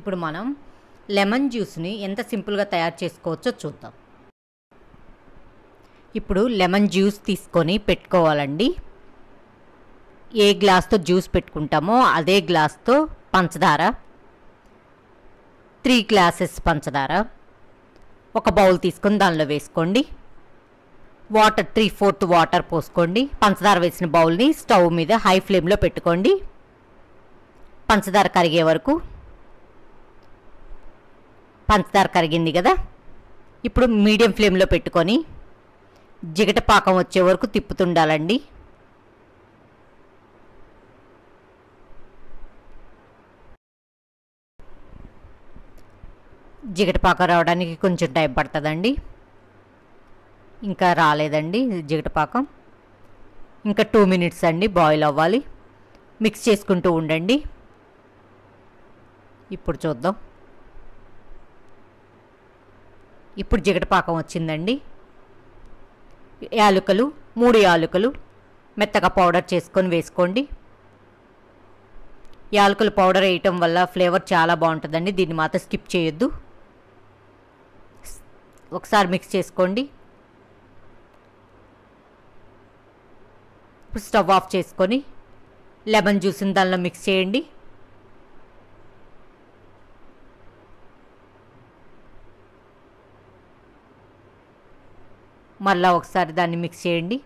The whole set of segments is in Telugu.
ఇప్పుడు మనం లెమన్ జ్యూస్ని ఎంత సింపుల్గా తయారు చేసుకోవచ్చో చూద్దాం. ఇప్పుడు లెమన్ జ్యూస్ తీసుకొని పెట్టుకోవాలండి. ఏ గ్లాస్తో జ్యూస్ పెట్టుకుంటామో అదే గ్లాస్తో పంచదార, 3 గ్లాసెస్ పంచదార ఒక బౌల్ తీసుకొని దానిలో వేసుకోండి. వాటర్ 3/4 వాటర్ పోసుకోండి. పంచదార వేసిన బౌల్ని స్టవ్ మీద హై ఫ్లేమ్లో పెట్టుకోండి. పంచదార కరిగే వరకు. పంచదార కరిగింది కదా, ఇప్పుడు మీడియం ఫ్లేమ్లో పెట్టుకొని జిగట పాకం వచ్చే వరకు తిప్పుతుండాలండి. జిగట పాకం రావడానికి కొంచెం టైం పడుతుందండి. ఇంకా రాలేదండి జిగట పాకం. ఇంకా 2 మినిట్స్ అండి బాయిల్ అవ్వాలి. మిక్స్ చేసుకుంటూ ఉండండి. ఇప్పుడు చూద్దాం. ఇప్పుడు జిగట పాకం వచ్చిందండి. యాలకులు 3 యాలకులు మెత్తగా పౌడర్ చేసుకొని వేసుకోండి. యాలకులు పౌడర్ వేయటం వల్ల ఫ్లేవర్ చాలా బాగుంటుందండి. దీన్ని మాత్రం స్కిప్ చేయొద్దు. ఒకసారి మిక్స్ చేసుకోండి. ఇప్పుడు స్టవ్ ఆఫ్ చేసుకొని లెమన్ జ్యూస్ని దానిలో మిక్స్ చేయండి. మళ్ళీ ఒకసారి దాన్ని మిక్స్ చేయండి.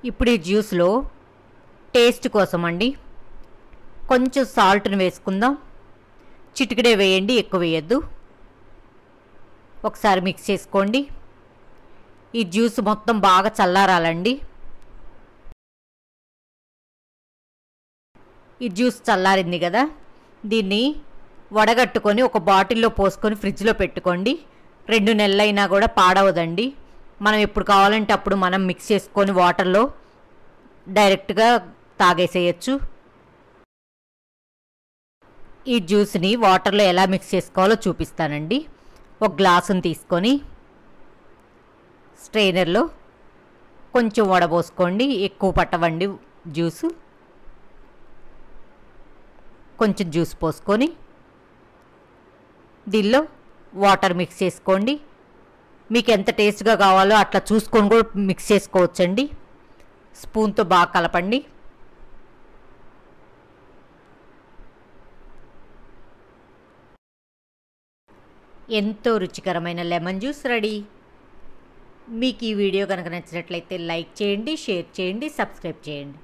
ఇప్పుడు ఈ జ్యూస్లో టేస్ట్ కోసం అండి కొంచెం సాల్ట్ని వేసుకుందాం. చిటికెడే వేయండి, ఎక్కువ వేయద్దు. ఒకసారి మిక్స్ చేసుకోండి. ఈ జ్యూస్ మొత్తం బాగా చల్లారాలండి. ఈ జ్యూస్ చల్లారింది కదా, దీన్ని వడగట్టుకొని ఒక బాటిల్లో పోసుకొని ఫ్రిడ్జ్లో పెట్టుకోండి. 2 నెలలైనా కూడా పాడవదండి. మనం ఎప్పుడు కావాలంటే అప్పుడు మనం మిక్స్ చేసుకొని వాటర్లో డైరెక్ట్గా తాగేసేయచ్చు. ఈ జ్యూస్ని వాటర్లో ఎలా మిక్స్ చేసుకోవాలో చూపిస్తానండి. ఒక గ్లాసుని తీసుకొని స్ట్రెయినర్లో కొంచెం వడబోసుకోండి. ఎక్కువ పట్టవండి జ్యూసు. కొంచెం జ్యూస్ పోసుకొని దీనిలో వాటర్ మిక్స్ చేసుకోండి. మీకు ఎంత టేస్ట్గా కావాలో అట్లా చూసుకొని కూడా మిక్స్ చేసుకోవచ్చండి. స్పూన్తో బాగా కలపండి. ఎంతో రుచికరమైన లెమన్ జ్యూస్ రెడీ. మీకు ఈ వీడియో కనుక నచ్చినట్లయితే లైక్ చేయండి, షేర్ చేయండి, సబ్స్క్రైబ్ చేయండి.